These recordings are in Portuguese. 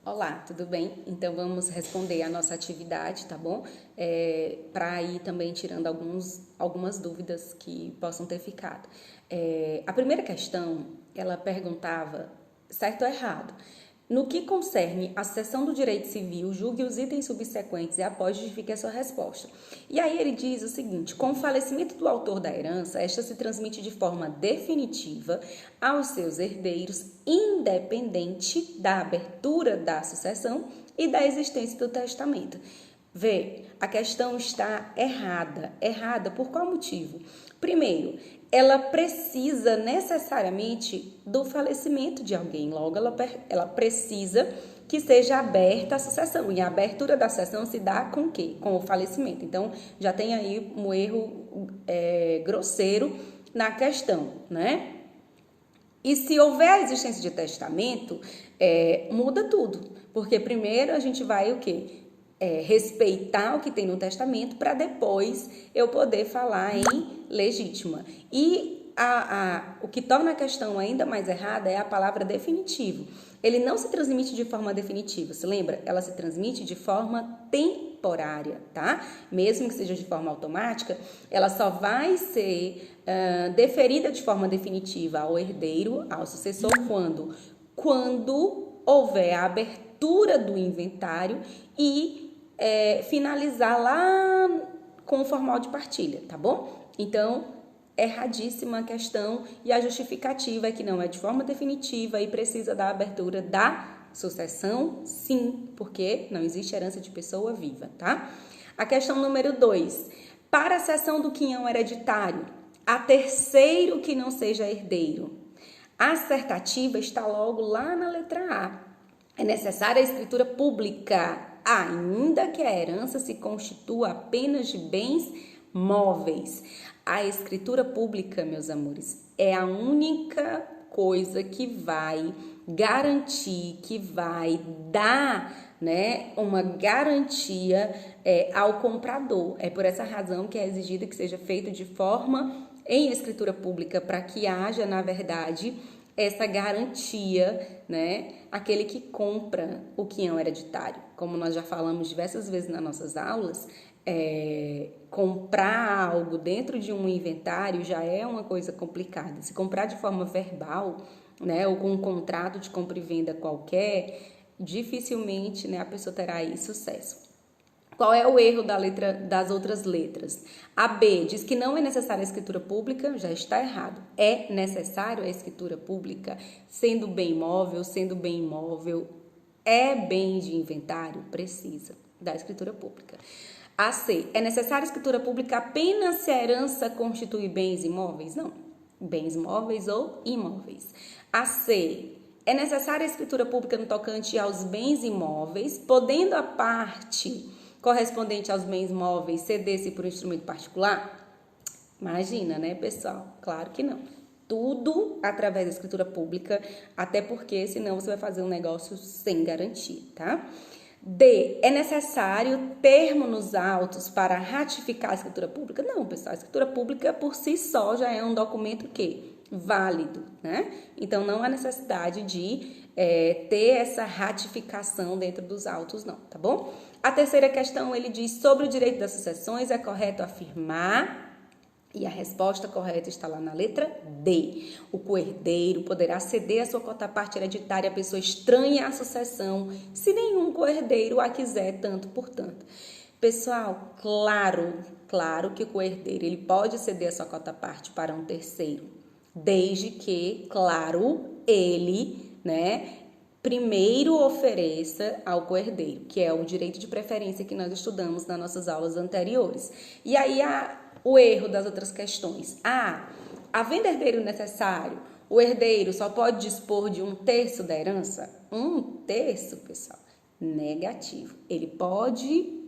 Olá, tudo bem? Então vamos responder a nossa atividade, tá bom? Para ir também tirando algumas dúvidas que possam ter ficado. A primeira questão, ela perguntava certo ou errado. No que concerne a sucessão do direito civil, julgue os itens subsequentes e após justifique a sua resposta. E aí ele diz o seguinte: com o falecimento do autor da herança, esta se transmite de forma definitiva aos seus herdeiros, independente da abertura da sucessão e da existência do testamento. Vê, a questão está errada. Errada por qual motivo? Primeiro, ela precisa necessariamente do falecimento de alguém. Logo, ela precisa que seja aberta a sucessão. E a abertura da sucessão se dá com o quê? Com o falecimento. Então, já tem aí um erro grosseiro na questão, né? E se houver a existência de testamento, muda tudo. Porque primeiro a gente vai o quê? Respeitar o que tem no testamento para depois eu poder falar em legítima. E o que torna a questão ainda mais errada é a palavra definitivo. Ele não se transmite de forma definitiva, se lembra? Ela se transmite de forma temporária, tá? Mesmo que seja de forma automática, ela só vai ser deferida de forma definitiva ao herdeiro, ao sucessor, quando houver a abertura do inventário e finalizar lá com o formal de partilha, tá bom? Então, erradíssima a questão e a justificativa é que não é de forma definitiva e precisa da abertura da sucessão, sim, porque não existe herança de pessoa viva, tá? A questão número 2. Para a cessão do quinhão hereditário, a terceiro que não seja herdeiro, a assertativa está logo lá na letra A. É necessária a escritura pública, ainda que a herança se constitua apenas de bens móveis. A escritura pública, meus amores, é a única coisa que vai garantir, que vai dar, né, uma garantia ao comprador. É por essa razão que é exigido que seja feito de forma em escritura pública, para que haja, na verdade, essa garantia, né, aquele que compra o quinhão hereditário. Como nós já falamos diversas vezes nas nossas aulas, comprar algo dentro de um inventário já é uma coisa complicada. Se comprar de forma verbal, né, ou com um contrato de compra e venda qualquer, dificilmente, né, a pessoa terá aí sucesso. Qual é o erro das outras letras? A B diz que não é necessária a escritura pública, já está errado. É necessário a escritura pública, sendo bem imóvel, é bem de inventário, precisa da escritura pública. A C, é necessária a escritura pública apenas se a herança constitui bens imóveis? Não, bens móveis ou imóveis. A C, é necessária a escritura pública no tocante aos bens imóveis, podendo a parte correspondente aos bens móveis ceder-se por um instrumento particular? Imagina, né, pessoal? Claro que não. Tudo através da escritura pública, até porque senão você vai fazer um negócio sem garantia, tá? D, é necessário termo nos autos para ratificar a escritura pública? Não, pessoal, a escritura pública por si só já é um documento que válido, né? Então não há necessidade de ter essa ratificação dentro dos autos, não, tá bom? A terceira questão, ele diz sobre o direito das sucessões, é correto afirmar, e a resposta correta está lá na letra D. O coerdeiro poderá ceder a sua cota-parte hereditária à pessoa estranha à sucessão, se nenhum coerdeiro a quiser, tanto por tanto. Pessoal, claro que o coerdeiro ele pode ceder a sua cota-parte para um terceiro, desde que, claro, ele, né, primeiro ofereça ao coerdeiro, que é o direito de preferência que nós estudamos nas nossas aulas anteriores. E aí o erro das outras questões. Havendo herdeiro necessário, o herdeiro só pode dispor de 1/3 da herança? 1/3, pessoal? Negativo. Ele pode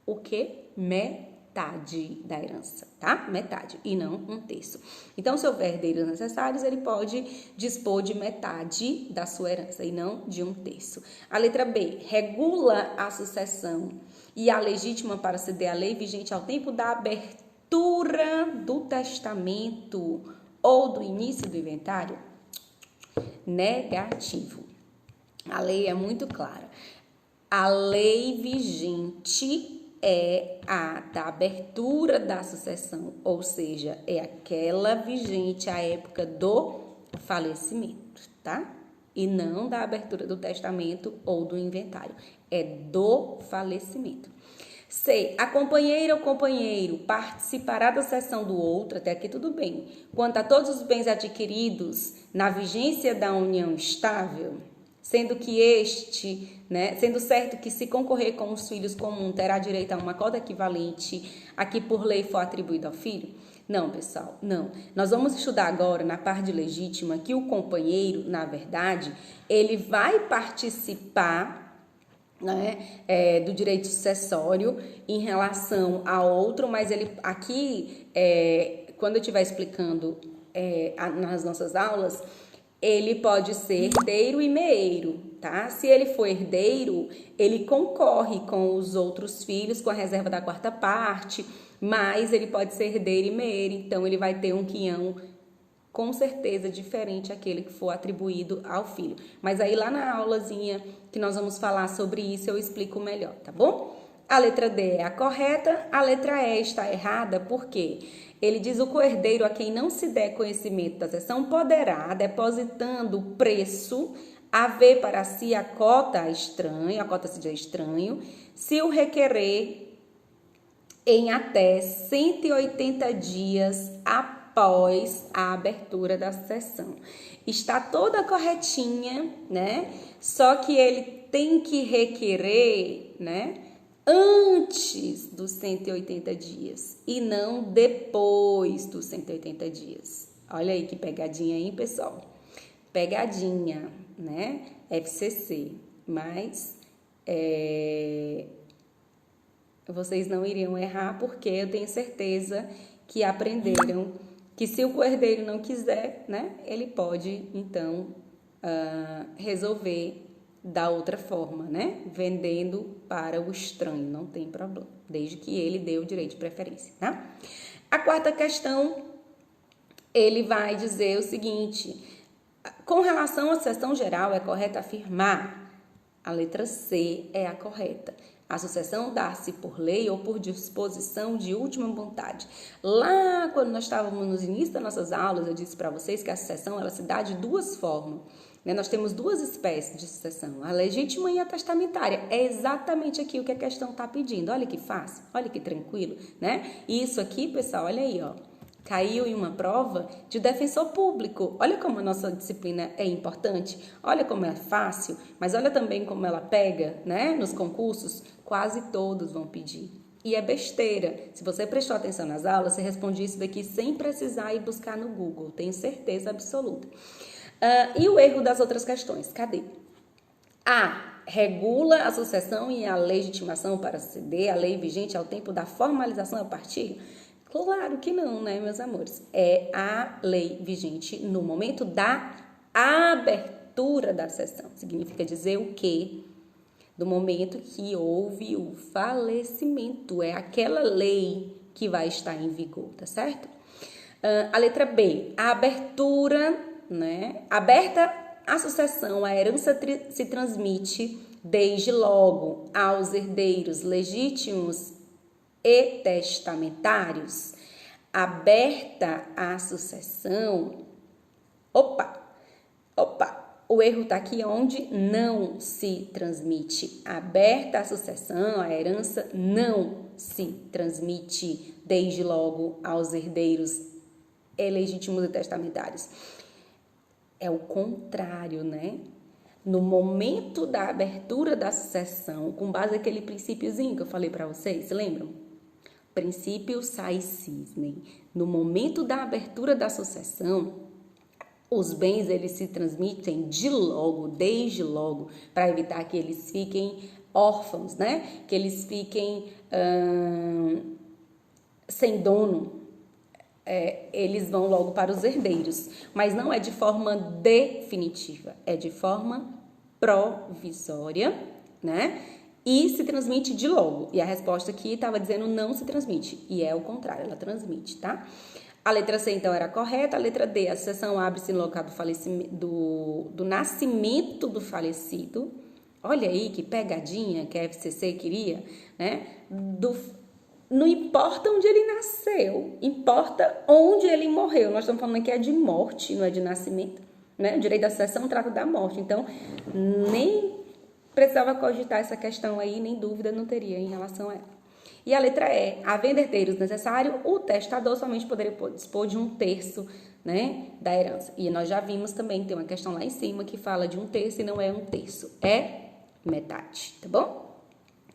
o quê? Metade da herança, tá? Metade, e não 1/3. Então, se houver herdeiros necessários, ele pode dispor de metade da sua herança e não de 1/3. A letra B, regula a sucessão e a legítima para ceder a lei vigente ao tempo da abertura do testamento ou do início do inventário? Negativo. A lei é muito clara. A lei vigente é a da abertura da sucessão, ou seja, é aquela vigente à época do falecimento, tá? E não da abertura do testamento ou do inventário. É do falecimento. C. A companheira ou companheiro participará da sucessão do outro, até aqui tudo bem, quanto a todos os bens adquiridos na vigência da união estável, sendo que sendo certo que se concorrer com os filhos comum terá direito a uma cota equivalente a que por lei for atribuído ao filho? Não, pessoal, não. Nós vamos estudar agora na parte legítima que o companheiro, na verdade, ele vai participar do direito sucessório em relação a outro, mas ele aqui, quando eu estiver explicando nas nossas aulas, ele pode ser herdeiro e meeiro, tá? Se ele for herdeiro, ele concorre com os outros filhos, com a reserva da quarta parte, mas ele pode ser herdeiro e meeiro, então ele vai ter um quinhão com certeza diferente àquele que for atribuído ao filho. Mas aí lá na aulazinha que nós vamos falar sobre isso, eu explico melhor, tá bom? A letra D é a correta, a letra E está errada, por quê? Ele diz: o coerdeiro a quem não se der conhecimento da sucessão poderá, depositando o preço, haver para si a cota estranha, a cota de estranho, se o requerer em até 180 dias após a abertura da sucessão. Está toda corretinha, né? Só que ele tem que requerer, né, antes dos 180 dias e não depois dos 180 dias. Olha aí que pegadinha, hein, pessoal? Pegadinha, né? FCC, mas vocês não iriam errar, porque eu tenho certeza que aprenderam que se o coerdeiro não quiser, né, ele pode, então, resolver da outra forma, né, vendendo para o estranho, não tem problema, desde que ele dê o direito de preferência, tá? A quarta questão, ele vai dizer o seguinte: com relação à sucessão geral, é correto afirmar? A letra C é a correta. A sucessão dá-se por lei ou por disposição de última vontade. Lá, quando nós estávamos no início das nossas aulas, eu disse para vocês que a sucessão ela se dá de duas formas. Nós temos duas espécies de sucessão, a legítima e a testamentária. É exatamente aqui o que a questão está pedindo. Olha que fácil, olha que tranquilo, né? E isso aqui, pessoal, olha aí, ó. Caiu em uma prova de defensor público. Olha como a nossa disciplina é importante. Olha como é fácil, mas olha também como ela pega, né? Nos concursos, quase todos vão pedir. E é besteira. Se você prestou atenção nas aulas, você responde isso daqui sem precisar ir buscar no Google. Tenho certeza absoluta. E o erro das outras questões? Cadê? A. Regula a sucessão e a legitimação para suceder a lei vigente ao tempo da formalização a partir? Claro que não, né, meus amores? É a lei vigente no momento da abertura da sucessão. Significa dizer o quê? Do momento que houve o falecimento. É aquela lei que vai estar em vigor, tá certo? A letra B. A abertura, né? Aberta a sucessão, a herança se transmite desde logo aos herdeiros legítimos e testamentários. Aberta a sucessão. Opa! O erro está aqui onde não se transmite. Aberta a sucessão, a herança não se transmite desde logo aos herdeiros legítimos e testamentários. É o contrário, né? No momento da abertura da sucessão, com base naquele princípiozinho que eu falei para vocês, lembram? Princípio Sais-Cisne. No momento da abertura da sucessão, os bens eles se transmitem de logo, desde logo, para evitar que eles fiquem órfãos, né? Que eles fiquem sem dono. Eles vão logo para os herdeiros, mas não é de forma definitiva, é de forma provisória, né? E se transmite de logo. E a resposta aqui estava dizendo não se transmite, e é o contrário, ela transmite, tá? A letra C, então, era correta. A letra D, a sucessão abre-se no local do falecimento, do nascimento do falecido. Olha aí que pegadinha que a FCC queria, né? Não importa onde ele nasceu, importa onde ele morreu. Nós estamos falando aqui de morte, não é de nascimento, né? O direito da sucessão trata da morte, então nem precisava cogitar essa questão aí, nem dúvida não teria em relação a ela. E a letra E, havendo herdeiros necessário, o testador somente poderia dispor de 1/3, né, da herança. E nós já vimos também, tem uma questão lá em cima que fala de 1/3 e não é 1/3, é metade, tá bom?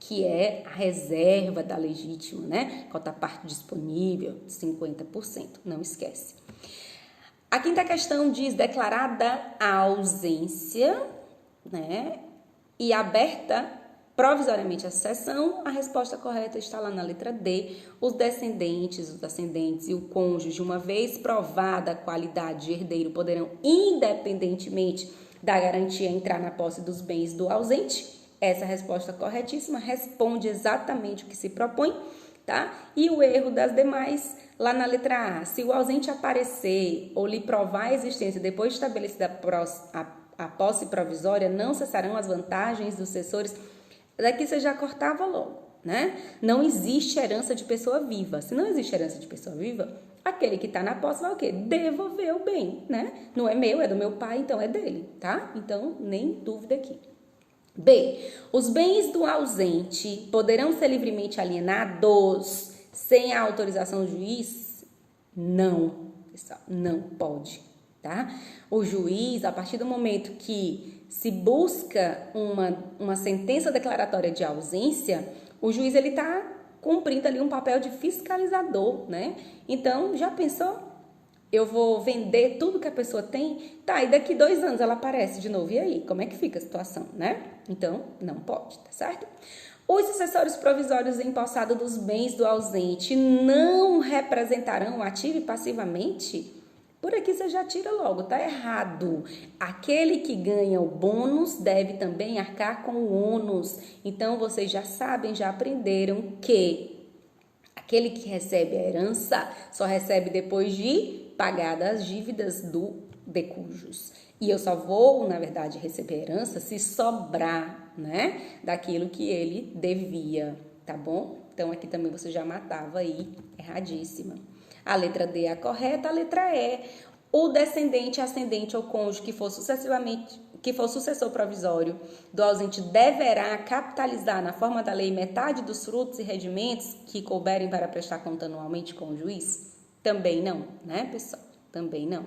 Que é a reserva da legítima, né? Cota parte disponível, 50%, não esquece. A quinta questão diz declarada a ausência, né? E aberta provisoriamente a sucessão, a resposta correta está lá na letra D. Os descendentes, os ascendentes e o cônjuge, uma vez provada a qualidade de herdeiro, poderão, independentemente da garantia, entrar na posse dos bens do ausente. Essa resposta corretíssima responde exatamente o que se propõe, tá? E o erro das demais, lá na letra A, se o ausente aparecer ou lhe provar a existência depois de estabelecida a posse provisória, não cessarão as vantagens dos sucessores. Daqui você já cortava logo, né? Não existe herança de pessoa viva. Se não existe herança de pessoa viva, aquele que está na posse vai o quê? Devolver o bem, né? Não é meu, é do meu pai, então é dele, tá? Então, nem dúvida aqui. B. Os bens do ausente poderão ser livremente alienados sem a autorização do juiz? Não, pessoal, não pode, tá? O juiz, a partir do momento que se busca uma sentença declaratória de ausência, o juiz ele está cumprindo ali um papel de fiscalizador, né? Então, já pensou? Eu vou vender tudo que a pessoa tem? Tá, e daqui 2 anos ela aparece de novo. E aí, como é que fica a situação, né? Então, não pode, tá certo? Os sucessores provisórios empossados dos bens do ausente não representarão ativo e passivamente? Por aqui você já tira logo, tá errado. Aquele que ganha o bônus deve também arcar com o ônus. Então, vocês já sabem, já aprenderam que aquele que recebe a herança só recebe depois de pagar as dívidas de cujos. E eu só vou, na verdade, receber a herança se sobrar, né, daquilo que ele devia, tá bom? Então, aqui também você já matava aí, erradíssima. A letra D é a correta, a letra E, o descendente, ascendente ou cônjuge que for sucessor provisório do ausente deverá capitalizar na forma da lei metade dos frutos e rendimentos que couberem para prestar conta anualmente com o juiz? Também não, né, pessoal? Também não.